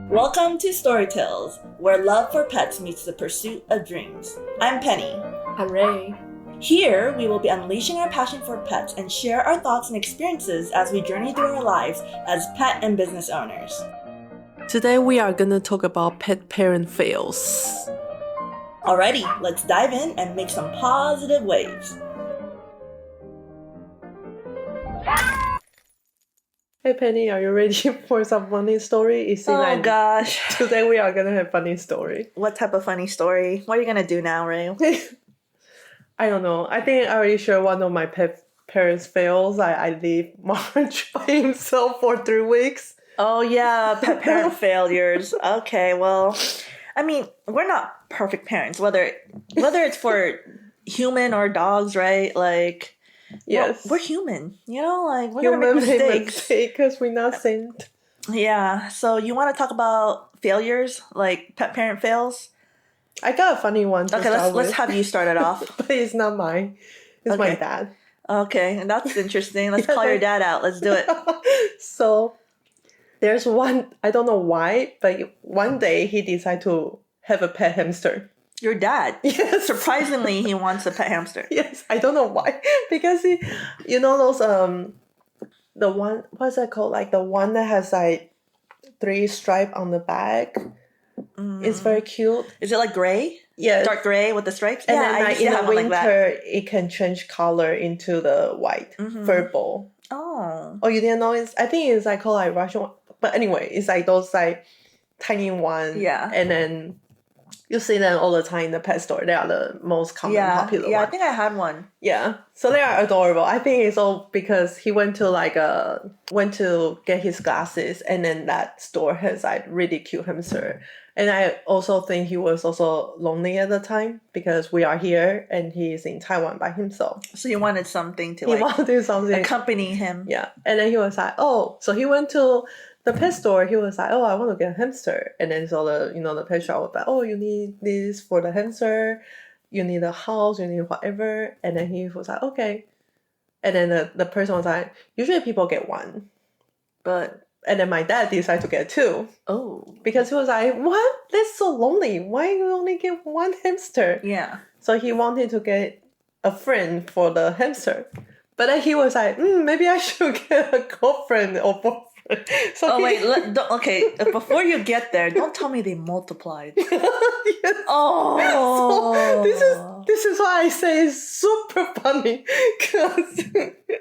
Welcome to Storytales, where love for pets meets the pursuit of dreams. I'm Penny. I'm Rae. Here, we will be unleashing our passion for pets and share our thoughts and experiences as we journey through our lives as pet and business owners. Today we are going to talk about pet parent fails. Alrighty, let's dive in and make some positive waves. Hey Penny, are you ready for some funny story? It seems like Gosh. today we are going to have funny story. What type of funny story? What are you going to do now, Rae? I don't know. I think I already shared one of my pet parents fails. I leave March by himself for 3 weeks. Oh yeah, pet parent failures. Okay, well, I mean, we're not perfect parents, whether it's for human or dogs, right? Like, yes, we're human, like we're human gonna make mistakes because we're not saint. Yeah. So you want to talk about failures, like pet parent fails? I got a funny one. Okay, let's have you start it off. But it's not mine. It's my dad. Okay, and that's interesting. Let's call your dad out. Let's do it. So there's one, I don't know why, but one day he decided to have a pet hamster. Your dad? Yes. Surprisingly, he wants a pet hamster. Yes, I don't know why. Because he, those, the one, what's that called? Like the one that has like 3 stripes on the back. It's very cute. Is it like gray? Yeah. Dark gray with the stripes? And yeah, then like in the winter, it can change color into the white fur ball. Oh. Oh, you didn't know? I think it's like called like Russian. But anyway, it's like those like tiny ones. Yeah. And then you see them all the time in the pet store. They are the most common, popular Yeah, one. I think I had one. Yeah. So they are adorable. I think it's all because he went to get his glasses, and then that store has like really cute hamster. And I also think he was also lonely at the time because we are here and he's in Taiwan by himself. So you wanted something to He wanted something accompany him. Yeah. And then he was like, oh, so he went to the pet store. He was like, oh, I want to get a hamster. And then so the pet shop was like, oh, you need this for the hamster. You need a house. You need whatever. And then he was like, okay. And then the person was like, usually people get one. And then my dad decided to get 2. Oh. Because he was like, what? That's so lonely. Why you only get 1 hamster? Yeah. So he wanted to get a friend for the hamster. But then he was like, maybe I should get a girlfriend or boyfriend. So before you get there, don't tell me they multiplied. Yes. Oh. So this is why I say it's super funny.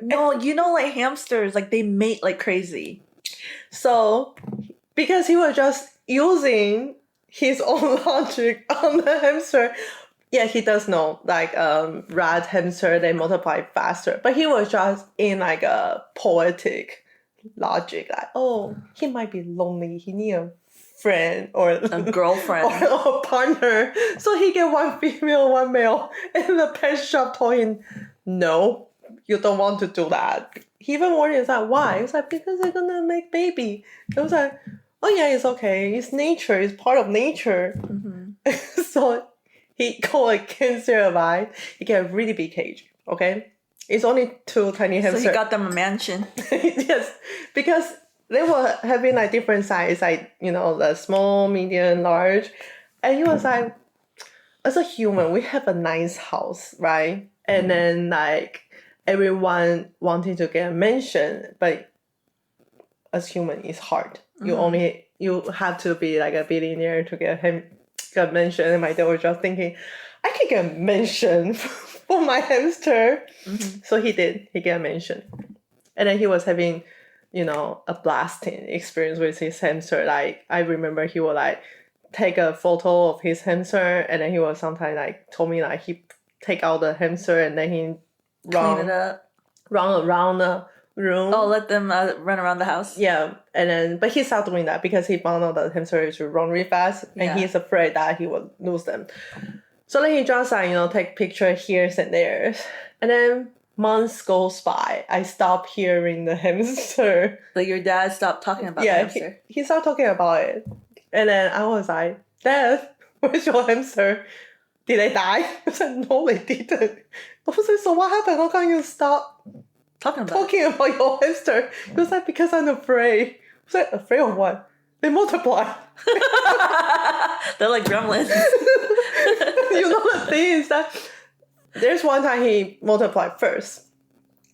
No, like hamsters, like they mate like crazy. So, because he was just using his own logic on the hamster, yeah, he does know, like, rat, hamster, they multiply faster. But he was just in, like, a poetic logic, like, oh, he might be lonely, he need a friend, or a girlfriend. or a partner. So he get 1 female, 1 male. And the pet shop told him, no, you don't want to do that. He even warned us like, why? He was like, because they're gonna make baby. I was like, oh yeah, it's okay. It's nature. It's part of nature. So he got a cancer advice. He get a really big cage. Okay, it's only 2 tiny hamsters. So he got them a mansion. Yes, because they were having like different size, like the small, medium, large, and he was like, as a human, we have a nice house, right? And then like everyone wanting to get a mansion, but as human, it's hard. You have to be like a billionaire to get a mansion. And my dad was just thinking, I can get a mansion for my hamster. So he did. He got a mansion, and then he was having, a blasting experience with his hamster. Like I remember, he would like take a photo of his hamster, and then he would sometimes like told me like he take out the hamster and then he clean it up, run around the room. Oh, let them run around the house. Yeah, and then but he stopped doing that because he found out that hamster used to run really fast, and he's afraid that he would lose them. So then he just like take picture here and there, and then months goes by. I stop hearing the hamster. Like your dad stopped talking about the hamster. He stopped talking about it, and then I was like, Dad, where's your hamster? Did they die? I said, no, they didn't. I was like, so what happened? How come you stop talking about your hamster? He was like, because I'm afraid. I was like, afraid of what? They multiply. They're like gremlins. You know, the thing is that there's one time he multiplied first.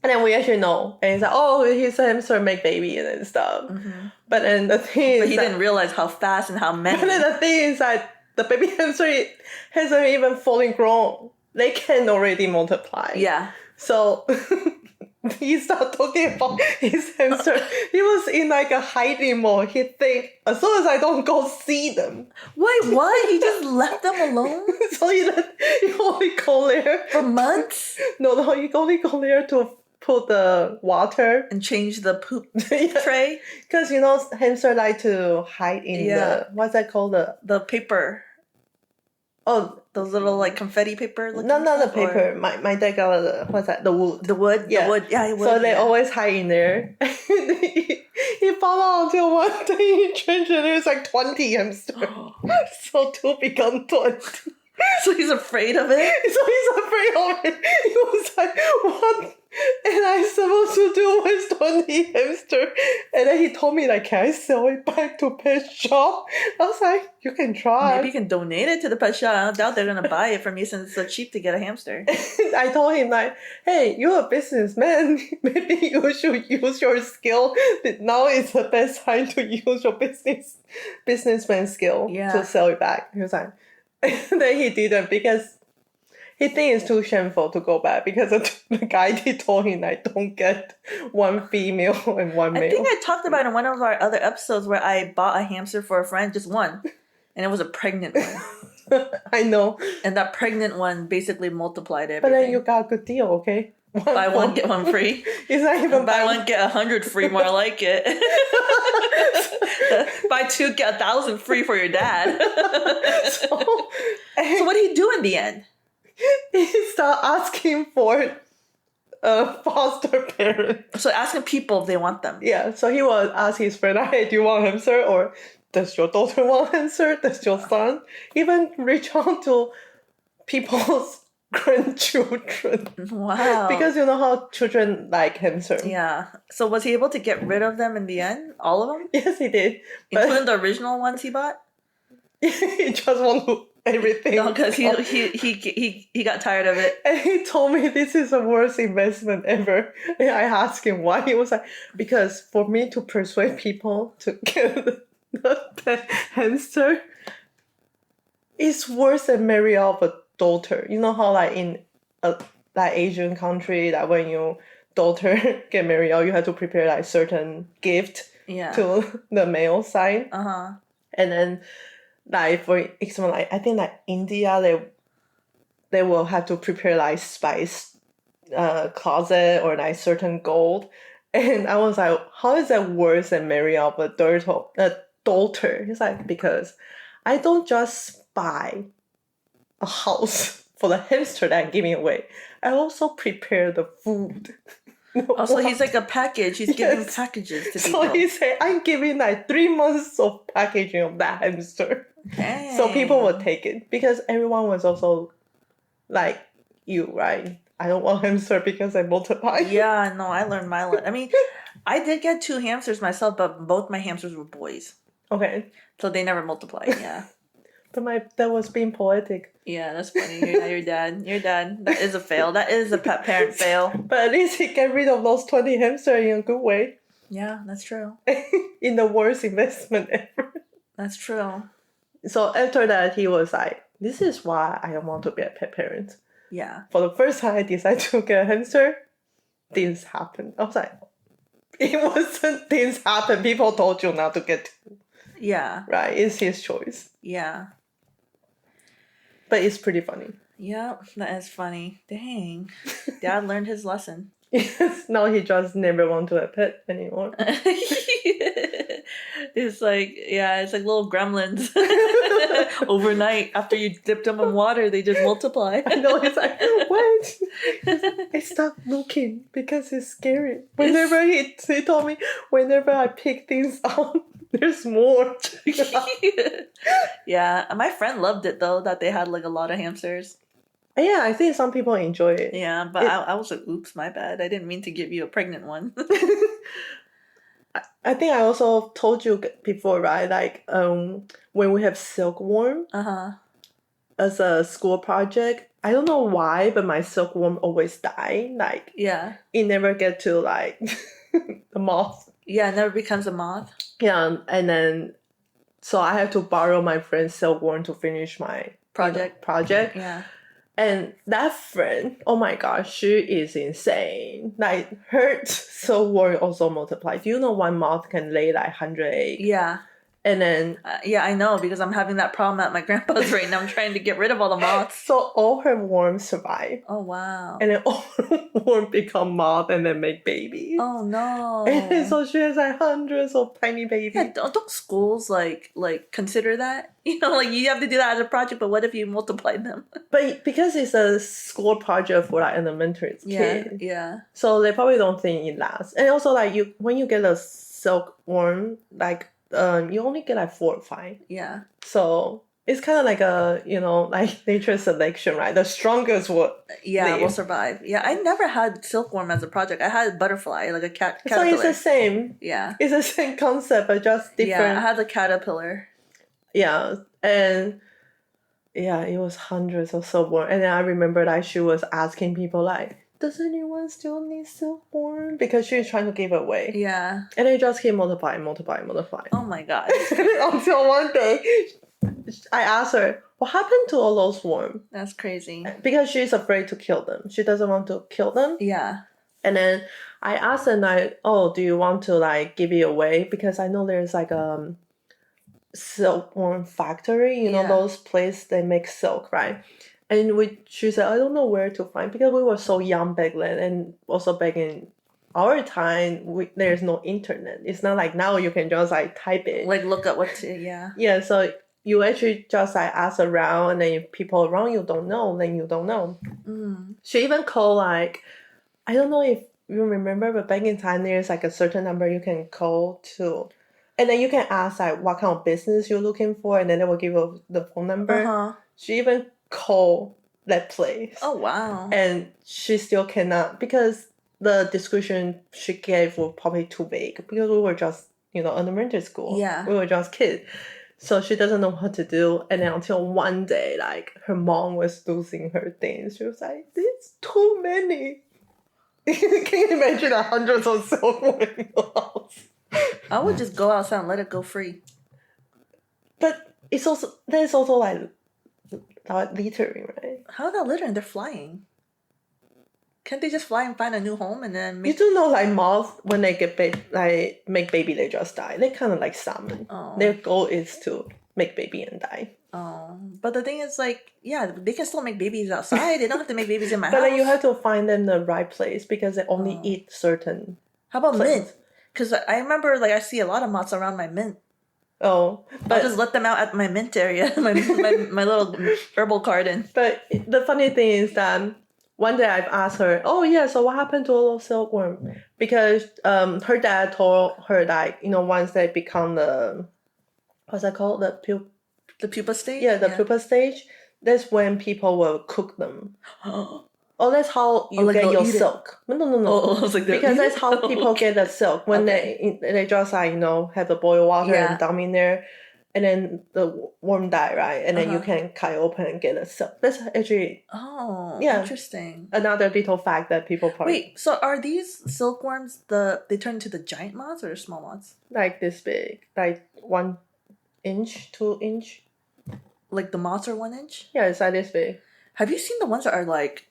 And then we actually know. And he's like, oh, he's a hamster, make baby and stuff. Mm-hmm. But then the thing is But he didn't realize how fast and how many. But then the thing is that the baby hamster hasn't even fully grown. They can already multiply. Yeah. So he started talking about his hamster. He was in like a hiding mode. He think, as soon as I don't go see them. Wait, what? He just left them alone? So he only go there. For months? No, you only go there to put the water. And change the poop Yeah. tray? Because, you know, hamster like to hide in the, what's that called? The paper. Oh, those little like confetti paper. Not the paper. My dad got what's that? The wood. The wood. Yeah. The wood. Yeah, wood. So they always hide in there. He found out until one day he changed it. There's like 20 hamsters. So 2 become 20. So he's afraid of it. So he's afraid of it. He was like, what? And I supposed to do with 20 hamster. And then he told me like, can I sell it back to pet shop? I was like, you can try. Maybe you can donate it to the pet shop. I don't doubt they're gonna buy it from you since it's so cheap to get a hamster. I told him like, hey, you're a businessman. Maybe you should use your skill. Now is the best time to use your businessman skill to sell it back. He was like, then he didn't because he thinks it's too shameful to go back because the guy told him like don't get one female and one male. I think I talked about it in one of our other episodes where I bought a hamster for a friend, just one, and it was a pregnant one. I know. And that pregnant one basically multiplied everything. But then you got a good deal, okay? Buy one, get one free. It's not even buy one, get 100 free, more like it. Buy 2, get 1,000 free for your dad. So what did he do in the end? He started asking for a foster parent. So asking people if they want them. Yeah, so he would ask his friend, hey, do you want a hamster? Or does your daughter want a hamster? Does your son? Even reach out to people's grandchildren. Wow. Because you know how children like hamster. Yeah. So was he able to get rid of them in the end? All of them? Yes, he did. Including the original ones he bought? He just wanted everything. No, because he got tired of it. And he told me this is the worst investment ever. And I asked him why. He was like, because for me to persuade people to get the hamster, it's worse than marry off a daughter. You know how like in a like Asian country that when your daughter get married out, you have to prepare like certain gift to the male side. And then like for example, like I think like India they will have to prepare like spice closet or like certain gold. And I was like, how is that worse than marry off a daughter? He's like, because I don't just buy a house for the hamster that I'm giving away. I also prepare the food. Also, he's like a package. He's giving packages to people. So he said, I'm giving like 3 months of packaging of that hamster. Dang. So people would take it because everyone was also like you, right? I don't want hamster because I multiply. Yeah, no, I learned my lesson. I mean, I did get 2 hamsters myself, but both my hamsters were boys. Okay. So they never multiplied, yeah. But that was being poetic. Yeah, that's funny. Your dad. That is a fail. That is a pet parent fail. But at least he get rid of those 20 hamsters in a good way. Yeah, that's true. In the worst investment ever. That's true. So after that, he was like, this is why I don't want to be a pet parent. Yeah. For the first time I decided to get a hamster, things happened. I was like, it wasn't things happen. People told you not to get 2. Yeah. Right? It's his choice. Yeah. But it's pretty funny. Yep, that is funny. Dang. Dad learned his lesson. Yes, now he just never want to have a pet anymore. It's like little gremlins. Overnight, after you dip them in water, they just multiply. I know, it's like, what? I stopped looking because it's scary. Whenever he told me, whenever I pick things up, there's more. Yeah, my friend loved it though, that they had like a lot of hamsters. Yeah, I think some people enjoy it. Yeah, but I was like, oops, my bad. I didn't mean to give you a pregnant one. I think I also told you before, right? Like when we have silkworm as a school project, I don't know why, but my silkworm always die. Like it never get to like the moth. Yeah, it never becomes a moth. Yeah, and then so I have to borrow my friend's silkworm to finish my project. Yeah. And that friend, oh my gosh, she is insane. Like her silkworm also multiplied. Do you know one moth can lay like 100 eggs? Yeah. And then yeah, I know, because I'm having that problem at my grandpa's right now. I'm trying to get rid of all the moths. So all her worms survive. Oh wow. And then all her worms become moth and then make babies. Oh no. And then so she has like hundreds of tiny babies. Yeah, don't schools like consider that? You know, like you have to do that as a project, but what if you multiply them? But because it's a school project for like elementary kids. Yeah. So they probably don't think it lasts. And also like when you get a silkworm, like you only get like 4 or 5. Yeah. So it's kind of like a, like nature selection, right? The strongest will will survive. Yeah, I never had silkworm as a project. I had butterfly, like a caterpillar. So it's the same. Yeah. It's the same concept, but just different. Yeah, I had the caterpillar. Yeah, and yeah, it was hundreds of silkworm. And then I remember like she was asking people like, does anyone still need silkworm? Because she was trying to give away. Yeah. And it just keep multiplying. Oh my god. Until one day, I asked her, what happened to all those worms? That's crazy. Because she's afraid to kill them. She doesn't want to kill them. Yeah. And then I asked her like, oh, do you want to like give it away? Because I know there's like a silkworm factory, those places they make silk, right? And she said, I don't know where to find, because we were so young back then, and also back in our time, there's no internet. It's not like now you can just like type it. Like look at what to, yeah. Yeah, so you actually just like ask around, and then if people around you don't know, then you don't know. Mm. She even called like, I don't know if you remember, but back in time there's like a certain number you can call to, and then you can ask like what kind of business you're looking for, and then they will give you the phone number. She even called that place. Oh wow. And she still cannot, because the description she gave was probably too vague, because we were just, elementary school. Yeah. We were just kids. So she doesn't know what to do. And then until one day, like, her mom was losing her things. She was like, there's too many. Can you imagine hundreds of silkworm in your house? I would just go outside and let it go free. But there's also like littering, right? How are they littering? They're flying. Can't they just fly and find a new home and then You do know, like moths, when they get make baby, they just die. They kind of like salmon. Oh. Their goal is to make baby and die. Oh, but the thing is, like, yeah, they can still make babies outside. They don't have to make babies in my house. But then you have to find them the right place, because they only eat certain. How about plants. mint? Because I remember, like, I see a lot of moths around my mint. Oh, but I'll just let them out at my mint area, my little herbal garden. But the funny thing is that one day I've asked her, oh yeah, so what happened to all those silkworm? Because her dad told her that, once they become what's that called? The pupa stage? Yeah, the pupa stage. That's when people will cook them. Oh, that's how you get your silk. No. Oh, I was like, because that's how people get the silk. When they just like, have the boiled water and dump in there, and then the worm die, right? And then you can cut it open and get the silk. That's actually interesting. Another little fact that people probably... Wait, so are these silkworms they turn into the giant moths or small moths? Like this big, like 1 inch, 2 inch. Like the moths are 1 inch? Yeah, it's like this big. Have you seen the ones that are like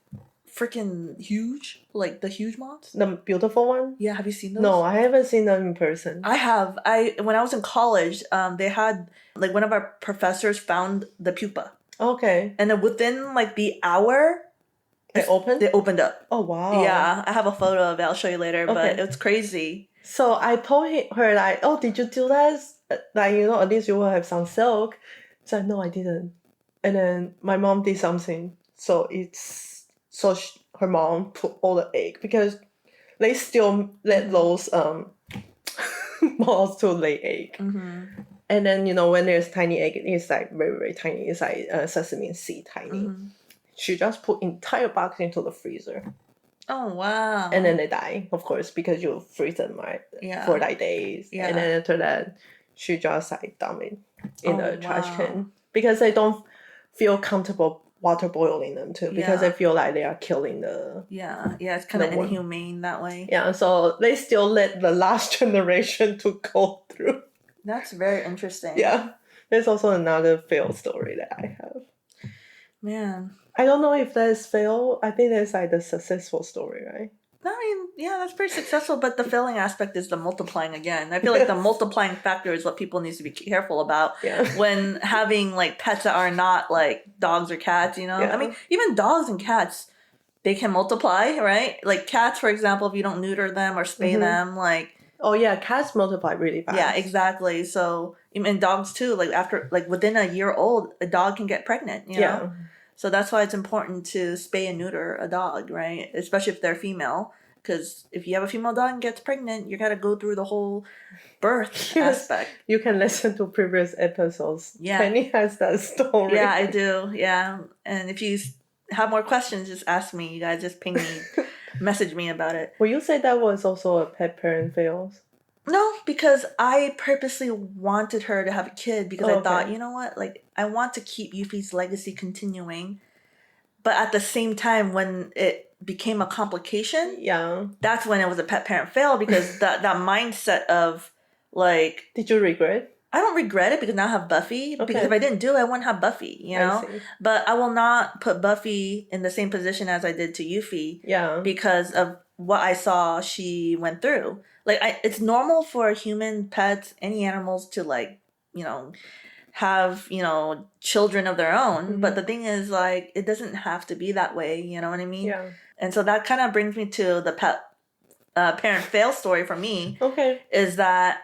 freaking huge, like the huge moths? The beautiful one? Yeah, have you seen those? No, I haven't seen them in person. I have. When I was in college, they had, like, one of our professors found the pupa. Okay. And then within like the hour, they opened up. Oh wow. Yeah, I have a photo of it. I'll show you later. But it's crazy. So I told her like, oh, did you do that? Like, at least you will have some silk. So no, I didn't. And then my mom did something. So her mom put all the egg, because they still let those moths to lay egg. Mm-hmm. And then, when there's tiny egg, it's like very, very tiny. It's like sesame seed tiny. Mm-hmm. She just put entire box into the freezer. Oh, wow. And then they die, of course, because you freeze them, right? Yeah. For like days. Yeah. And then after that, she just like dump it in the trash wow. can. Because they don't feel comfortable water boiling them too. Because Yeah. they feel like they are killing the... Yeah, it's kind of The worm. inhumane that way. Yeah, so they still let the last generation to go through. That's very interesting. Yeah. There's also another fail story that I have. Man. I don't know if that's fail. I think that's like the successful story, right? I mean, yeah, that's pretty successful, but the failing aspect is the multiplying again. I feel like the multiplying factor is what people need to be careful about when having like pets that are not like dogs or cats, you know? Yeah. I mean, even dogs and cats, they can multiply, right? Like cats, for example, if you don't neuter them or spay them, like... Oh yeah, cats multiply really fast. Yeah, exactly. So, and dogs too, like after, like within a year old, a dog can get pregnant, you know? So that's why it's important to spay and neuter a dog, right? Especially if they're female. Because if you have a female dog and gets pregnant, you got to go through the whole birth aspect. You can listen to previous episodes. Yeah. Penny has that story. Yeah, I do. Yeah. And if you have more questions, just ask me. You guys just ping me, message me about it. Will you say that was also a pet parent fails? No, because I purposely wanted her to have a kid because I thought, you know what? Like, I want to keep Yuffie's legacy continuing. But at the same time, when it became a complication, that's when it was a pet parent fail because that mindset of like... Did you regret? I don't regret it because now I have Buffy. Because if I didn't do it, I wouldn't have Buffy, you know? But I will not put Buffy in the same position as I did to Yuffie. Yeah. Because of what I saw she went through. Like, it's normal for human pets, any animals to like, you know, have, you know, children of their own. But the thing is, like, it doesn't have to be that way, you know what I mean? Yeah. And so that kind of brings me to the pet parent fail story for me. Okay. Is that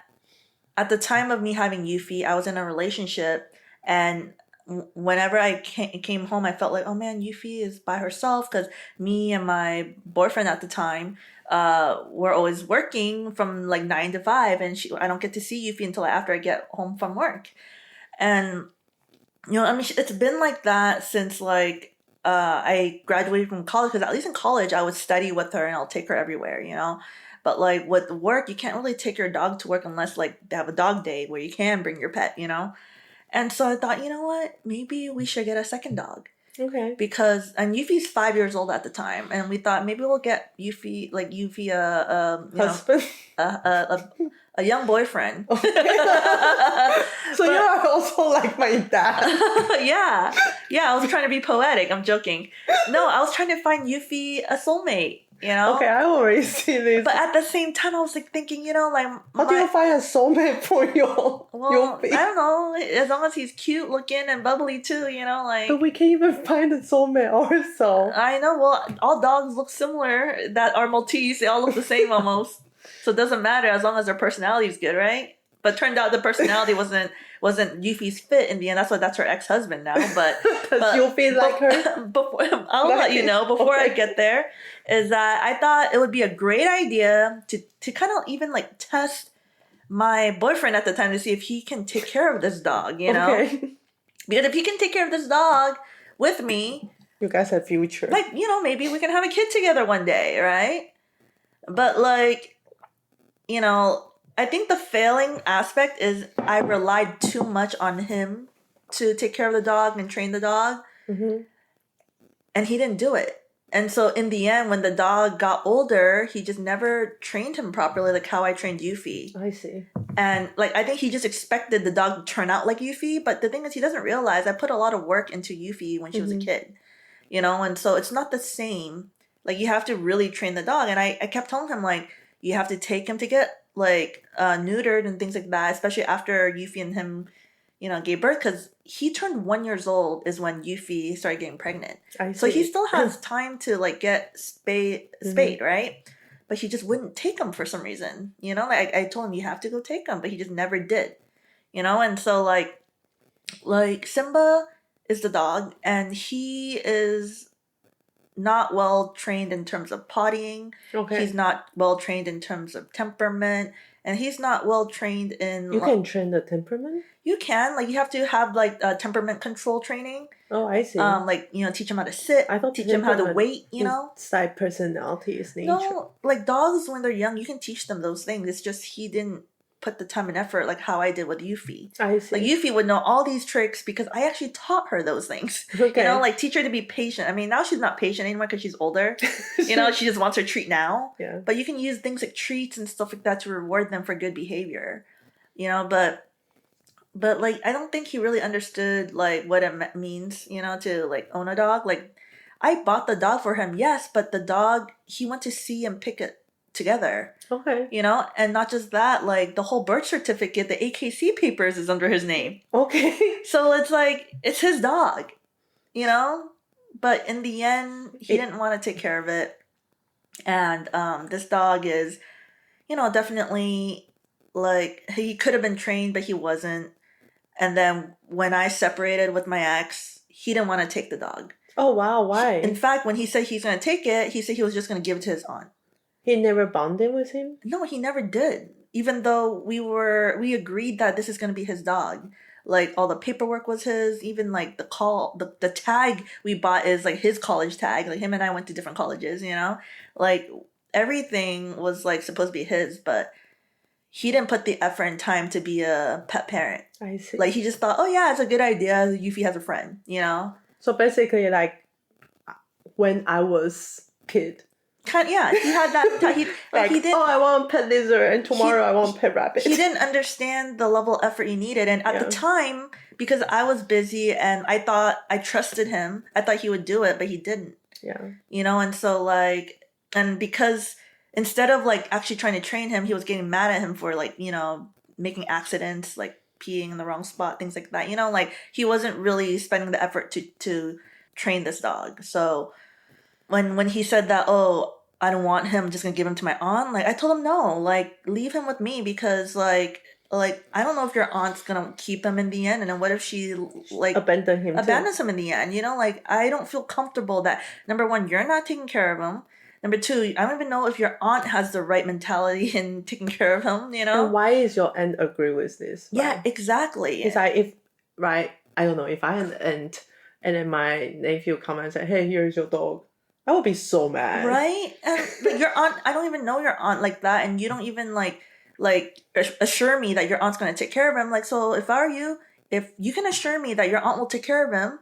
at the time of me having Yuffie, I was in a relationship, and whenever I came home, I felt like, oh man, Yuffie is by herself because me and my boyfriend at the time were always working from like 9 to 5, and I don't get to see Yuffie until after I get home from work. And, you know, I mean, it's been like that since like I graduated from college, because at least in college I would study with her and I'll take her everywhere, you know. But like with work, you can't really take your dog to work unless like they have a dog day where you can bring your pet, you know. And so I thought, you know what, maybe we should get a second dog. Okay. Because, and Yuffie's 5 years old at the time, and we thought maybe we'll get Yuffie husband, a young boyfriend. Okay. So you are also like my dad. yeah. I was trying to be poetic. I'm joking. No, I was trying to find Yuffie a soulmate. You know? Okay, I already see this. But at the same time, I was like thinking, you know, like... How do you find a soulmate for your Yuffie? I don't know. As long as he's cute looking and bubbly too, you know, like... But we can't even find a soulmate ourselves. I know. Well, all dogs look similar that are Maltese. They all look the same almost. So it doesn't matter as long as their personality is good, right? But turned out the personality wasn't Yuffie's fit in the end. That's her ex-husband now. But Yuffie like her? I'll let you know before I get there. Is that I thought it would be a great idea to kind of even like test my boyfriend at the time to see if he can take care of this dog, you know? Because if he can take care of this dog with me, you guys have future. Like, you know, maybe we can have a kid together one day, right? But like, you know, I think the failing aspect is I relied too much on him to take care of the dog and train the dog. And he didn't do it. And so in the end, when the dog got older, he just never trained him properly, like how I trained Yuffie. I see. And like, I think he just expected the dog to turn out like Yuffie. But the thing is, he doesn't realize I put a lot of work into Yuffie when she was a kid, you know? And so it's not the same. Like, you have to really train the dog. And I kept telling him, like, you have to take him to get like neutered and things like that, especially after Yuffie and him, you know, gave birth, because he turned 1 year old is when Yuffie started getting pregnant. So he still has time to like get spayed, right? But he just wouldn't take him for some reason, you know. Like I told him you have to go take him, but he just never did, you know. And so like Simba is the dog, and he is not well trained in terms of pottying. He's not well trained in terms of temperament. and he's not well trained in. You can train the temperament? You can, like, you have to have like temperament control training. Oh, I see. Like, teach him how to sit. I thought teach him how to wait. It's like personality, is nature. No, like dogs when they're young, you can teach them those things. It's just he didn't put the time and effort like how I did with Yuffie. I see. Like Yuffie would know all these tricks because I actually taught her those things. Okay. Like teach her to be patient. I mean, now she's not patient anymore because she's older. She just wants her treat now. Yeah. But you can use things like treats and stuff like that to reward them for good behavior. But like I don't think he really understood like what it means, to like own a dog. Like I bought the dog for him, yes, but the dog he went to see and pick it together. Okay. And not just that, like the whole birth certificate, the AKC papers is under his name. Okay. So it's like it's his dog, But in the end, he didn't want to take care of it. And this dog is, definitely like he could have been trained, but he wasn't. And then when I separated with my ex, he didn't want to take the dog. Oh, wow. Why? In fact, when he said he's going to take it, he said he was just going to give it to his aunt. He never bonded with him? No, he never did. Even though we agreed that this is going to be his dog. Like all the paperwork was his, even like the tag we bought is like his college tag. Like him and I went to different colleges, Like everything was like supposed to be his, but he didn't put the effort and time to be a pet parent. I see. Like he just thought, oh yeah, it's a good idea. Yuffie has a friend, So basically, like when I was kid. Yeah, he had that. He didn't. Oh, I want pet lizard, and tomorrow I want pet rabbit. He didn't understand the level of effort he needed, and at the time, because I was busy and I trusted him. I thought he would do it, but he didn't. Yeah. And so like, and because instead of like actually trying to train him, he was getting mad at him for like making accidents, like peeing in the wrong spot, things like that. Like he wasn't really spending the effort to train this dog. So when he said that, oh, I don't want him, I'm just gonna give him to my aunt, like I told him no, like leave him with me because like I don't know if your aunt's gonna keep him in the end, and then what if she like abandons him in the end, like I don't feel comfortable that number one, you're not taking care of him. Number two, I don't even know if your aunt has the right mentality in taking care of him, And why is your aunt agree with this? Right? Yeah, exactly. It's like I don't know, if I had an aunt and then my nephew come and say, hey, here's your dog, I would be so mad. Right? But your aunt, I don't even know your aunt like that, and you don't even like assure me that your aunt's going to take care of him. Like, so if I were you, if you can assure me that your aunt will take care of him,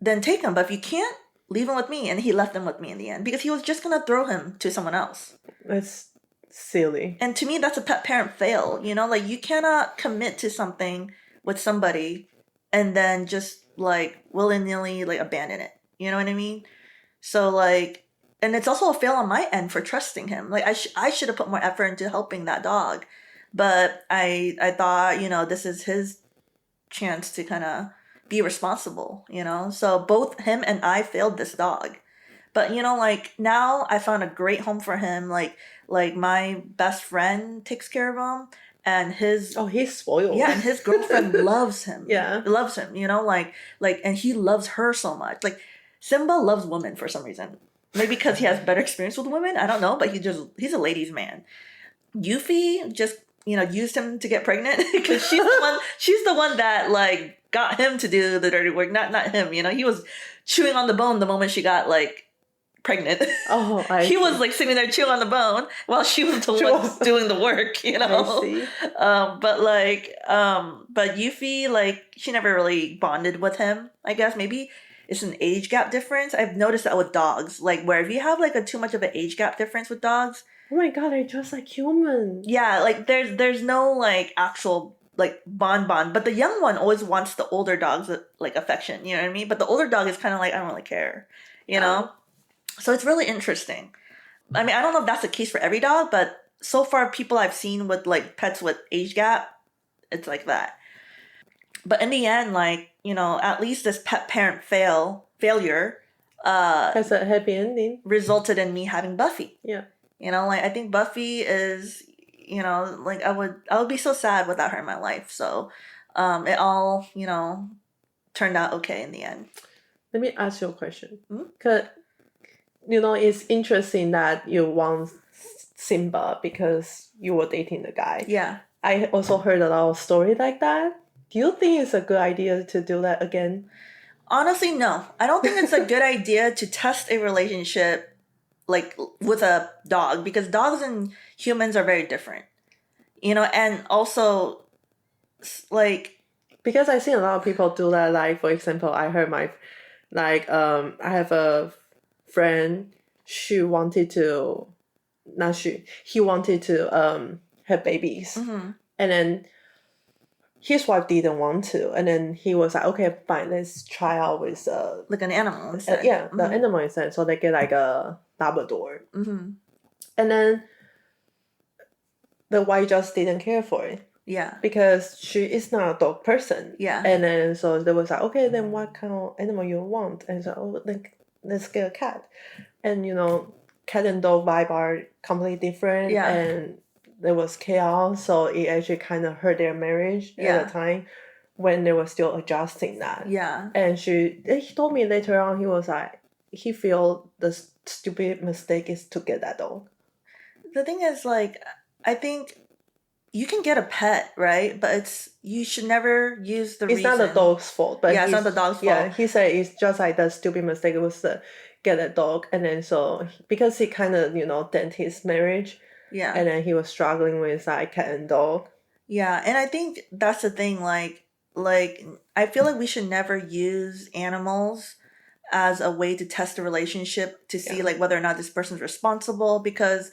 then take him. But if you can't, leave him with me. And he left him with me in the end because he was just going to throw him to someone else. That's silly. And to me, that's a pet parent fail. Like you cannot commit to something with somebody and then just like willy-nilly like abandon it. You know what I mean? So like, and it's also a fail on my end for trusting him. Like I should have put more effort into helping that dog, but I thought, this is his chance to kind of be responsible, So both him and I failed this dog. But like now I found a great home for him. Like my best friend takes care of him, and he's spoiled. Yeah, and his girlfriend loves him. Yeah, loves him. And he loves her so much. Like Simba loves women for some reason. Maybe because he has better experience with women. I don't know, but he's a ladies' man. Yuffie just used him to get pregnant because she's the one that like got him to do the dirty work, not him. He was chewing on the bone the moment she got like pregnant. Oh, he was like sitting there chewing on the bone while she was the one doing the work. I see. But Yuffie, like she never really bonded with him. I guess maybe it's an age gap difference. I've noticed that with dogs, like where if you have like too much of an age gap difference with dogs. Oh my god, they're just like human. Yeah, like there's no like actual like bond, but the young one always wants the older dog's like affection, you know what I mean? But the older dog is kind of like, I don't really care, So it's really interesting. I mean, I don't know if that's the case for every dog, but so far people I've seen with like pets with age gap, it's like that. But in the end, like, at least this pet parent failure has a happy ending, resulted in me having Buffy. Yeah. Like I think Buffy is, like I would be so sad without her in my life. So it all, turned out okay in the end. Let me ask you a question. Because, it's interesting that you once Simba because you were dating the guy. Yeah. I also heard a lot of stories like that. Do you think it's a good idea to do that again? Honestly, no. I don't think it's a good idea to test a relationship like with a dog, because dogs and humans are very different. You know, and also like Because I see a lot of people do that. Like, for example, I heard I have a friend. He wanted to have babies, mhm, and then his wife didn't want to, and then he was like, okay, fine, let's try out with like an animal instead. the animal instead. So they get like a Labrador, Mm-hmm. and then the wife just didn't care for it. Yeah. Because she is not a dog person. Yeah. And then so they was like, okay, then what kind of animal you want? And so, oh, then let's get a cat. And cat and dog vibe are completely different. Yeah. And there was chaos, so it actually kind of hurt their marriage at the time when they were still adjusting that. Yeah. And he told me later on, he was like, he feel the stupid mistake is to get that dog. The thing is, like, I think you can get a pet, right? But you should never use the It's reason. not the dog's fault. But it's not the dog's fault. Yeah, he said it's just like the stupid mistake was to get a dog. And then so, because he kind of, dent his marriage. Yeah. And then he was struggling with like cat and dog. Yeah, and I think that's the thing, like I feel like we should never use animals as a way to test a relationship to see like whether or not this person's responsible, because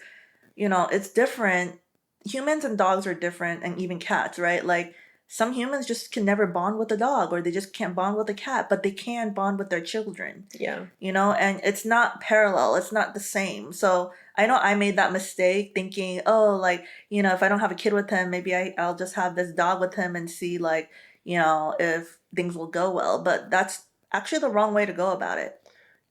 it's different. Humans and dogs are different, and even cats, right? Like some humans just can never bond with a dog, or they just can't bond with a cat, but they can bond with their children. Yeah. And it's not parallel, it's not the same. So I know I made that mistake thinking, oh, like, if I don't have a kid with him, maybe I'll just have this dog with him and see, like, if things will go well. But that's actually the wrong way to go about it.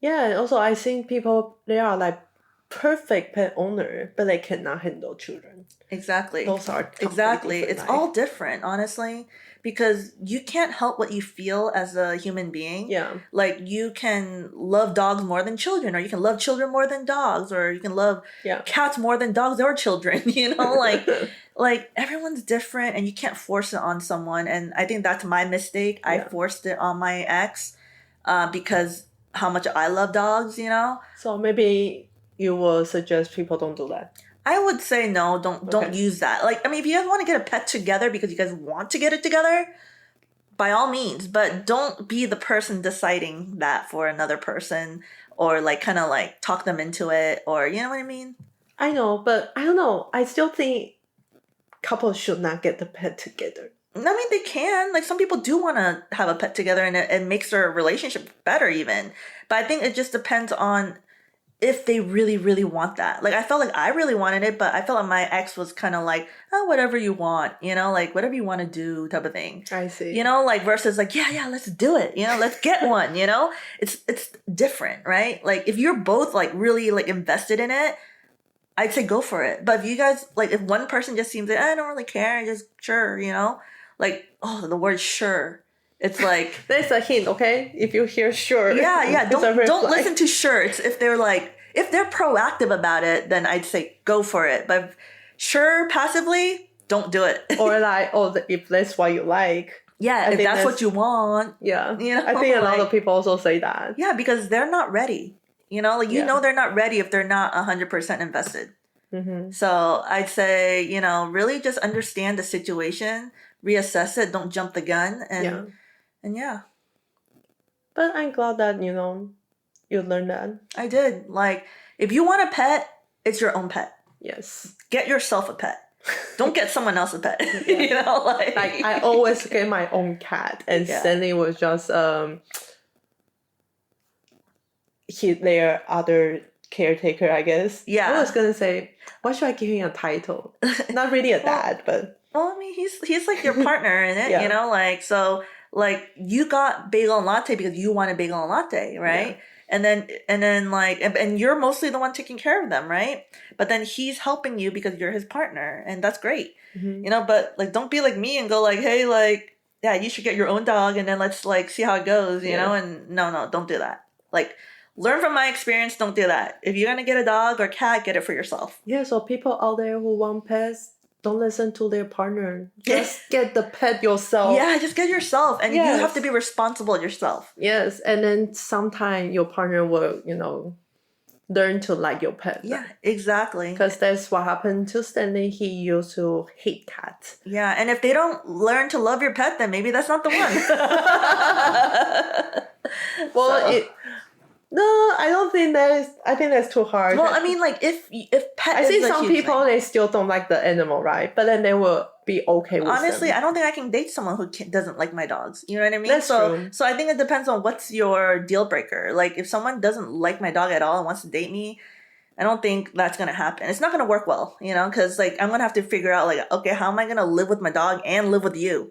Yeah, and also I think people, they are like perfect pet owner, but they cannot handle children. Exactly. Those are exactly. It's all different, honestly, because you can't help what you feel as a human being. Yeah. Like you can love dogs more than children, or you can love children more than dogs, or you can love cats more than dogs or children. Like everyone's different, and you can't force it on someone. And I think that's my mistake. I forced it on my ex because how much I love dogs. So maybe you will suggest people don't do that. I would say no, don't use that. Like, I mean, if you guys want to get a pet together because you guys want to get it together, by all means, but don't be the person deciding that for another person, or like kind of like talk them into it, or you know what I mean? I know, but I don't know. I still think couples should not get the pet together. I mean, they can. Like, some people do want to have a pet together, and it makes their relationship better even. But I think it just depends on if they really, really want that. Like, I felt like I really wanted it, but I felt like my ex was kind of like, oh, whatever you want, like whatever you want to do type of thing. I see. Like versus like, yeah, let's do it. Let's get one, It's different, right? Like if you're both like really like invested in it, I'd say go for it. But if you guys, like if one person just seems like, I don't really care, just sure, like, oh, the word sure. It's like there's a hint, okay? If you hear sure, don't listen to sure. It's if they're proactive about it, then I'd say go for it. But sure, passively, don't do it. Or like, if that's what you like, if that's what you want, I think a lot of people also say that. Yeah, because they're not ready. They're not ready if they're not 100% invested. Mm-hmm. So I'd say really just understand the situation, reassess it, don't jump the gun, and. And yeah. But I'm glad that, you learned that. I did. Like, if you want a pet, it's your own pet. Yes. Get yourself a pet. Don't get someone else a pet. Like I always get my own cat. And Stanley was just their other caretaker, I guess. Yeah. I was gonna say, what should I give him a title? Not really a dad, but well, I mean, he's like your partner in it, so like you got bagel and latte because you wanted bagel and latte, right? Yeah. And then like and you're mostly the one taking care of them, right? But then he's helping you because you're his partner, and that's great. Mm-hmm. But like don't be like me and go like, hey, like, yeah, you should get your own dog and then let's like see how it goes, you know? And no, don't do that. Like learn from my experience. Don't do that. If you're gonna get a dog or cat, get it for yourself. Yeah, so people out there who want pets, don't listen to their partner. Just get the pet yourself. Yeah, just get yourself, and you have to be responsible yourself. Yes, and then sometime your partner will, learn to like your pet. Yeah, exactly. Because that's what happened to Stanley. He used to hate cats. Yeah, and if they don't learn to love your pet, then maybe that's not the one. Well, no, I don't think I think that's too hard. Well, I mean, like, if pet I is see a some huge people, thing. they still don't like the animal, right? But then they will be okay with Honestly, them. I don't think I can date someone who doesn't like my dogs. You know what I mean? That's so, true. So I think it depends on what's your deal breaker. Like, if someone doesn't like my dog at all and wants to date me, I don't think that's going to happen. It's not going to work well, because, like, I'm going to have to figure out, like, okay, how am I going to live with my dog and live with you?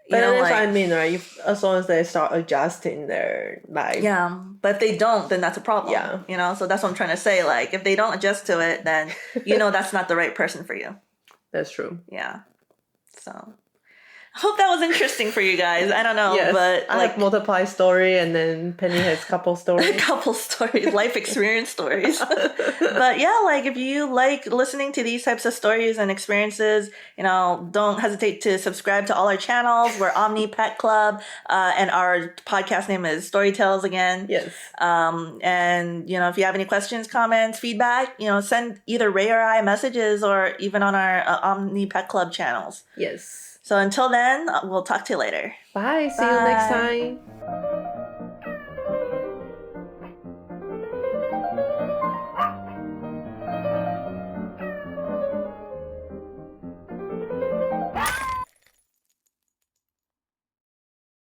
But that's what I mean, right? As long as they start adjusting their life. Yeah, but if they don't, then that's a problem. Yeah. So that's what I'm trying to say. Like, if they don't adjust to it, then, that's not the right person for you. That's true. Yeah. So, I hope that was interesting for you guys. I don't know, Yes, but I have multiply story, and then Penny has couple stories. A couple stories, life experience stories. But yeah, like if you like listening to these types of stories and experiences, don't hesitate to subscribe to all our channels. We're Omni Pet Club, and our podcast name is Storytales again. Yes. And if you have any questions, comments, feedback, send either Ray or I messages, or even on our Omni Pet Club channels. Yes. So until then, we'll talk to you later. Bye. See you next time.